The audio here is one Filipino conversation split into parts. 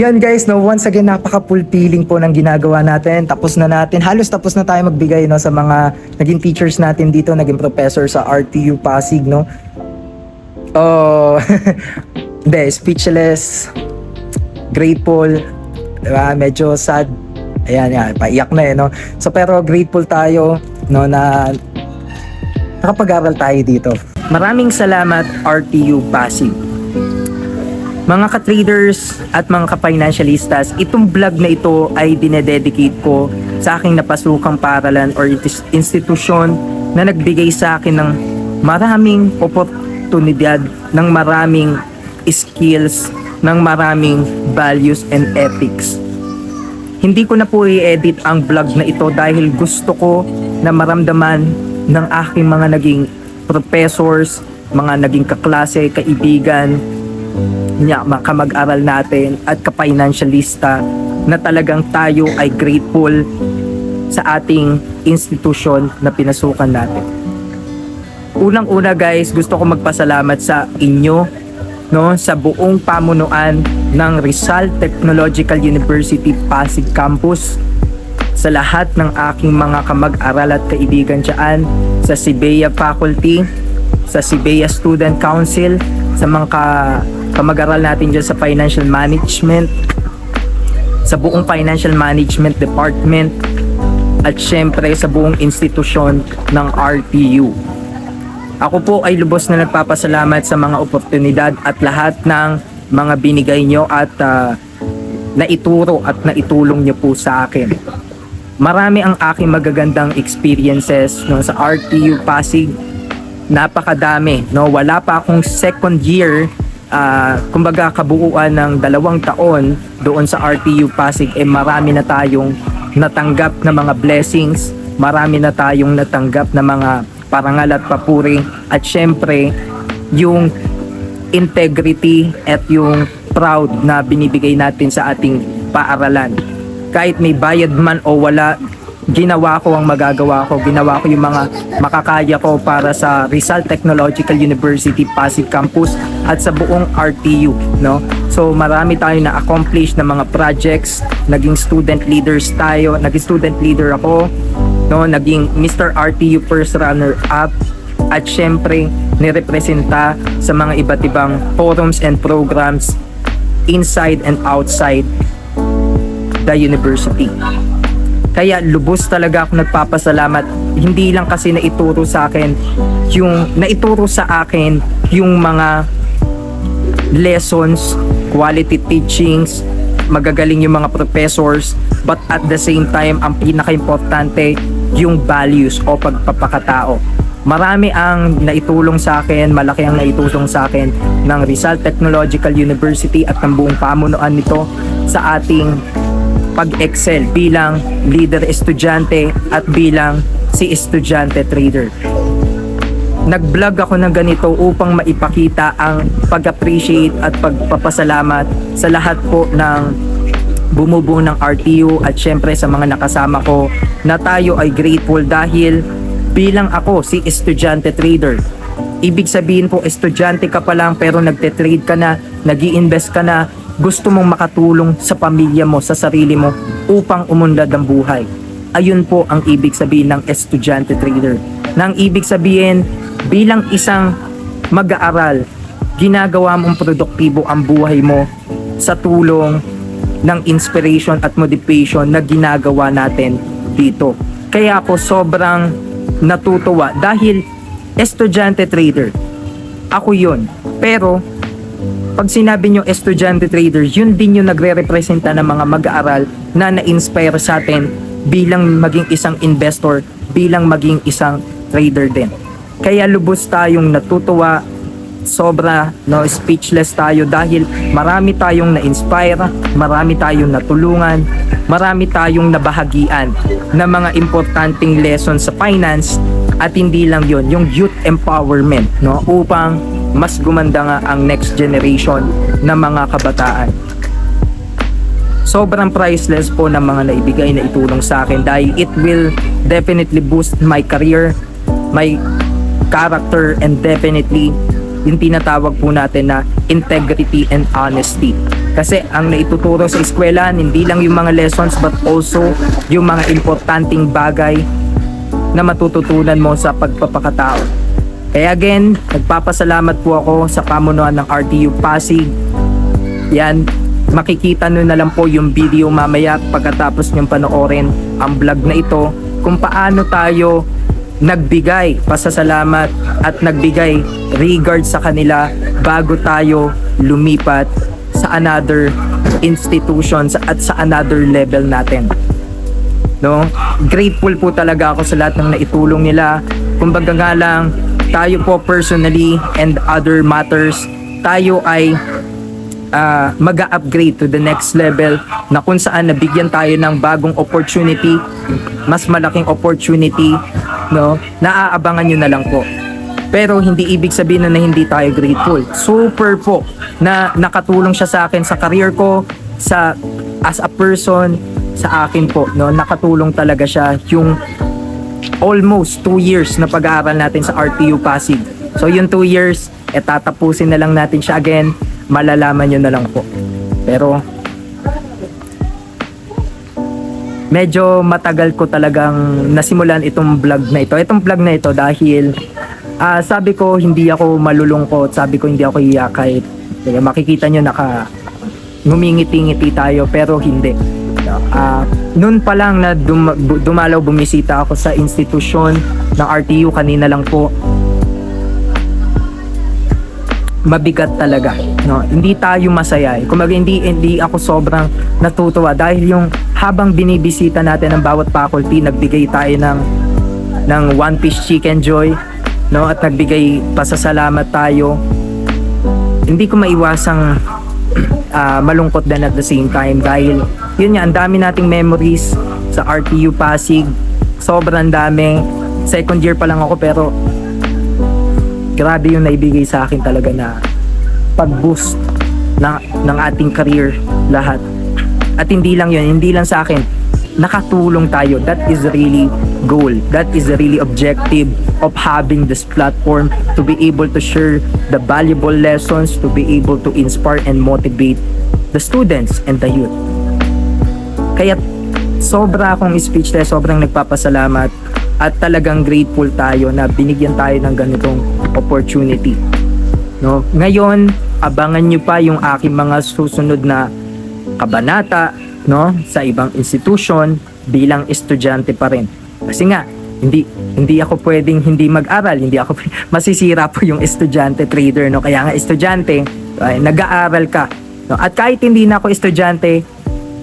Yan guys, no, once again napaka-fulfilling po ng ginagawa natin. Halos tapos na tayo magbigay no sa mga naging teachers natin dito, naging professor sa RTU Pasig, no. Oh, speechless, grateful, diba? Medyo sad. Ayan, yan, paiyak na no. So pero grateful tayo no na nakapag-aral tayo dito. Maraming salamat RTU Pasig. Mga ka-traders at mga ka-financialistas, itong vlog na ito ay dinededicate ko sa aking napasukang paaralan or institusyon na nagbigay sa akin ng maraming oportunidad, ng maraming skills, ng maraming values and ethics. Hindi ko na po i-edit ang vlog na ito dahil gusto ko na maramdaman ng aking mga naging professors, mga naging kaklase, kaibigan, kamag-aral natin at ka-financialista na talagang tayo ay grateful sa ating institusyon na pinasukan natin. Unang-una guys, gusto ko magpasalamat sa inyo, no, sa buong pamunuan ng Rizal Technological University Pasig Campus, sa lahat ng aking mga kamag-aral at kaibigan dyan, sa CBEA Faculty, sa CBEA Student Council, sa mga kamag-aral natin dyan sa Financial Management, sa buong Financial Management Department, at syempre sa buong institusyon ng RTU. Ako po ay lubos na nagpapasalamat sa mga oportunidad at lahat ng mga binigay nyo at naituro at naitulong nyo po sa akin. Marami ang aking magagandang experiences no, sa RTU Pasig. Napakadami. No? Wala pa akong second year, kumbaga kabuuan ng 2 taon doon sa RTU Pasig, marami na tayong natanggap na mga blessings, marami na tayong natanggap na mga parangal at papuri, at syempre yung integrity at yung proud na binibigay natin sa ating paaralan. Kahit may bayad man o wala, ginawa ko ang magagawa ko, ginawa ko yung mga makakaya ko para sa Rizal Technological University Pasig Campus at sa buong RTU, no? So marami tayong na-accomplish na mga projects, naging student leaders tayo, naging student leader ako, no? Naging Mr. RTU First Runner Up, at syempre nirepresenta sa mga iba't ibang forums and programs inside and outside the university. Kaya lubos talaga ako nagpapasalamat, hindi lang kasi naituro sa akin yung mga lessons, quality teachings, magagaling yung mga professors, but at the same time ang pinaka-importante yung values o pagpapakatao. Marami ang naitulong sa akin, malaki ang naitulong sa akin ng Rizal Technological University at ng buong pamunuan nito sa ating pag-excel bilang leader estudyante at bilang si estudyante trader. Nag-vlog ako ng ganito upang maipakita ang pag-appreciate at pagpapasalamat sa lahat po ng bumubuo ng RTU at syempre sa mga nakasama ko na tayo ay grateful dahil bilang ako si estudyante trader. Ibig sabihin po, estudyante ka pa lang pero nagte-trade ka na, nag-i-invest ka na, gusto mong makatulong sa pamilya mo, sa sarili mo upang umunlad ang buhay. Ayun po ang ibig sabihin ng estudyante trader. Nang ibig sabihin, bilang isang mag-aaral, ginagawa mong produktibo ang buhay mo sa tulong ng inspiration at motivation na ginagawa natin dito. Kaya ako sobrang natutuwa dahil estudyante trader, ako yun. Pero pag sinabi nyo estudyante trader, yun din yung nagre-representa ng mga mag-aaral na na-inspire sa atin bilang maging isang investor, bilang maging isang trader din. Kaya lubos tayong natutuwa, sobra, no, speechless tayo dahil marami tayong na-inspire, marami tayong natulungan, marami tayong nabahagian na mga importanteng lessons sa finance, at hindi lang yon, yung youth empowerment, no, upang mas gumanda nga ang next generation na mga kabataan. Sobrang priceless po ng mga naibigay na itulong sa akin dahil it will definitely boost my career, my character, and definitely yung tinatawag po natin na integrity and honesty. Kasi ang naituturo sa eskwela, hindi lang yung mga lessons but also yung mga importanteng bagay na matututunan mo sa pagpapakatao. Kaya again, nagpapasalamat po ako sa pamunuan ng RTU Pasig. Yan, makikita nyo na lang po yung video mamaya pagkatapos nyong panoorin ang vlog na ito kung paano tayo nagbigay pasasalamat at nagbigay regard sa kanila bago tayo lumipat sa another institutions at sa another level natin. No? Grateful po talaga ako sa lahat ng naitulong nila. Kumbaga nga lang, tayo po personally and other matters, tayo ay mag-upgrade to the next level na kung saan nabigyan tayo ng bagong opportunity, mas malaking opportunity, no? Naaabangan nyo na lang po. Pero hindi ibig sabihin na hindi tayo grateful. Super po na nakatulong siya sa akin sa career ko, sa as a person, sa akin po, no? Nakatulong talaga siya yung almost 2 years na pag-aaral natin sa RTU Pasig. So yung 2 years, tatapusin na lang natin siya again, malalaman nyo na lang po. Pero medyo matagal ko talagang nasimulan itong vlog na ito. Itong vlog na ito dahil sabi ko hindi ako malulungkot, sabi ko hindi ako iiyak kahit makikita nyo ngumingiti-ngiti tayo pero hindi. Noon pa lang na dumalaw bumisita ako sa institusyon ng RTU kanina lang po, mabigat talaga, no? Hindi tayo masaya. Kumaga hindi ako sobrang natutuwa dahil yung habang binibisita natin ang bawat faculty, nagbigay tayo ng one piece chicken joy, no? At nagbigay pasasalamat tayo. Hindi ko maiwasang malungkot din at the same time dahil yun nga, ang dami nating memories sa RTU Pasig. Sobrang dami. Second year pa lang ako pero grabe yung naibigay sa akin talaga na pag-boost ng ating career lahat. At hindi lang yun, hindi lang sa akin, nakatulong tayo. That is really goal. That is the really objective of having this platform, to be able to share the valuable lessons, to be able to inspire and motivate the students and the youth. Kaya sobra akong speechless, sobrang nagpapasalamat at talagang grateful tayo na binigyan tayo ng ganitong opportunity. No? Ngayon, abangan nyo pa yung aking mga susunod na kabanata, no, sa ibang institution bilang estudyante pa rin. Kasi nga, hindi ako pwedeng hindi mag-aral, hindi ako masisira po yung estudyante trader, no. Kaya nga estudyante, nag-aaral ka, no? At kahit hindi na ako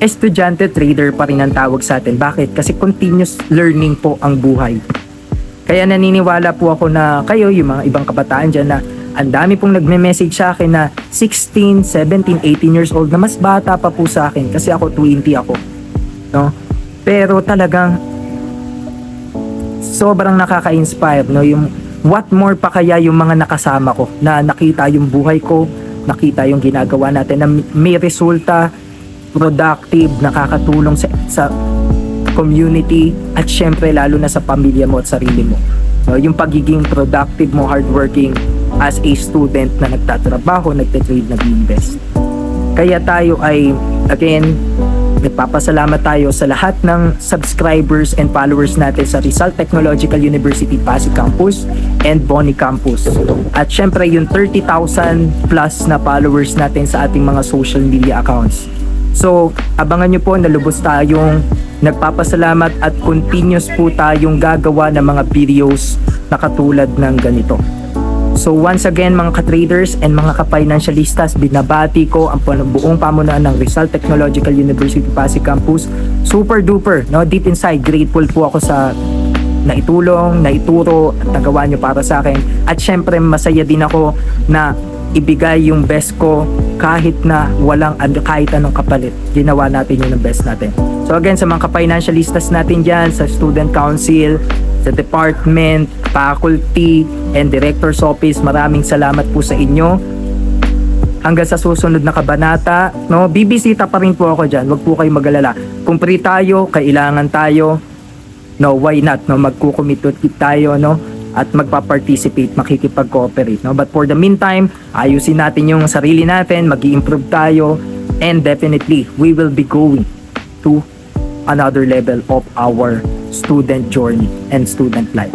estudyante trader pa rin ang tawag sa atin. Bakit? Kasi continuous learning po ang buhay. Kaya naniniwala po ako na kayo, yung mga ibang kabataan dyan, na ang dami pong nagme-message sa akin na 16, 17, 18 years old na mas bata pa po sa akin kasi ako 20 ako, no? Pero talagang sobrang nakaka-inspire, no? Yung what more pa kaya yung mga nakasama ko na nakita yung buhay ko, nakita yung ginagawa natin na may resulta, productive, nakakatulong sa community at syempre lalo na sa pamilya mo at sarili mo, no? Yung pagiging productive mo, hardworking as a student na nagtatrabaho, nagte-trade, nag-invest. Kaya tayo ay again nagpapasalamat tayo sa lahat ng subscribers and followers natin sa Rizal Technological University Pasig Campus and Boni Campus. At syempre yung 30,000 plus na followers natin sa ating mga social media accounts. So, abangan nyo po na lubos tayong nagpapasalamat at continuous po tayong gagawa ng mga videos na katulad ng ganito. So once again mga ka-traders and mga ka-financialistas, binabati ko ang buong pamunuan ng Rizal Technological University Pasig Campus. Super duper, no? Deep inside, grateful po ako sa naitulong, naituro at nagawa nyo para sa akin. At syempre masaya din ako na ibigay yung best ko kahit na walang kahit anong kapalit. Ginawa natin yun ng best natin. So again, sa mga ka-financialistas natin dyan, sa student council, sa department, faculty, and director's office, maraming salamat po sa inyo. Hanggang sa susunod na kabanata, no, bibisita pa rin po ako dyan. Huwag po kayo mag-alala. Kung free tayo, kailangan tayo, no, why not, no, magkukomit tayo, no. at magpa-participate, makikipag-cooperate, no? But for the meantime, ayusin natin yung sarili natin, mag-i-improve tayo, and definitely, we will be going to another level of our student journey and student life.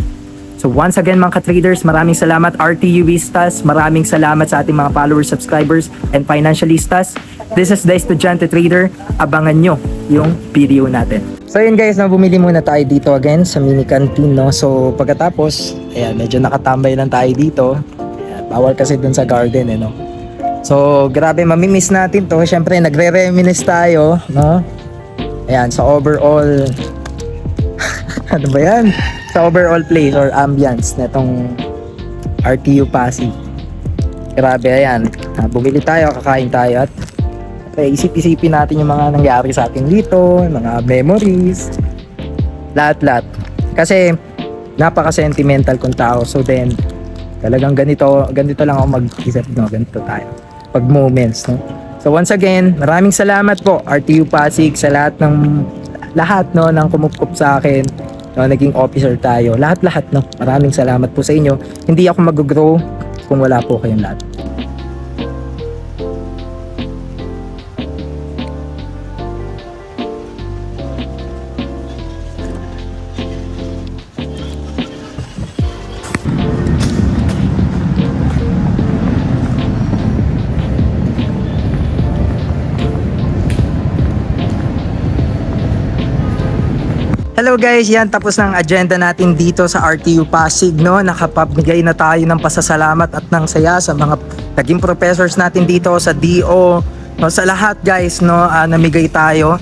So once again mga ka-traders, maraming salamat RTU Vistas, maraming salamat sa ating mga followers, subscribers, and financialistas. This is the Estudyante Trader. Abangan nyo yung video natin. So yun guys, bumili muna tayo dito again sa mini canteen, no? So pagkatapos, ayan, medyo nakatambay lang tayo dito. Ayan, bawal kasi dun sa garden, no? So grabe, mamimiss natin to. Syempre nagre-reminisce tayo, no? Ayan, sa overall ano ba yan? Sa overall place or ambience na itong RTU Pasig. Grabe, ayan. Bumili tayo, kakain tayo at isip-isipin natin yung mga nangyari sa atin dito, mga memories, lahat-lahat. Kasi napaka-sentimental kong tao. So then, talagang ganito lang ako mag-isip, no? Ganito tayo. Pag moments, no? So once again, maraming salamat po RTU Pasig sa lahat no, ng kumupkup sa akin. No, naging officer tayo. Lahat-lahat, no. Maraming salamat po sa inyo. Hindi ako mag-grow kung wala po kayong lahat. Hello guys, yan tapos ng agenda natin dito sa RTU Pasig, no. Nakapabigay na tayo ng pasasalamat at ng saya sa mga naging professors natin dito, sa DO, no, sa lahat guys, no, namigay tayo.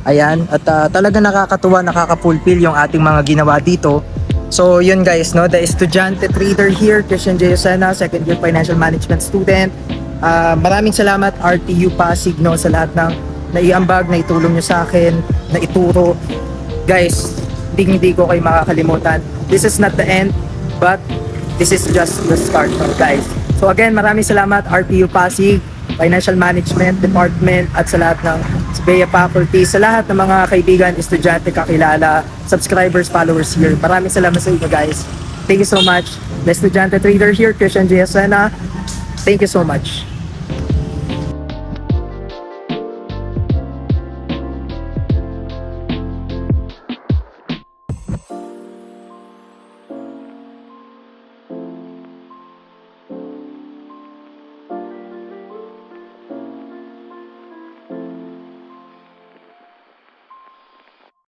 Ayan, at talaga nakakatuwa, nakaka-fulfill yung ating mga ginawa dito. So yun guys, no, the Estudyante Trader here, Christian J. Osena, second year financial management student. Maraming salamat RTU Pasig, no, sa lahat ng naiambag, na itulong nyo sa akin, na ituro. Guys, hindi ko kayo makakalimutan. This is not the end, but this is just the start, guys. So again, maraming salamat RTU Pasig, Financial Management Department, at sa lahat ng SBEA faculty, sa lahat ng mga kaibigan, estudyante, kakilala, subscribers, followers here. Maraming salamat sa inyo guys. Thank you so much. The Estudyante Trader here, Christian J. Osena. Thank you so much.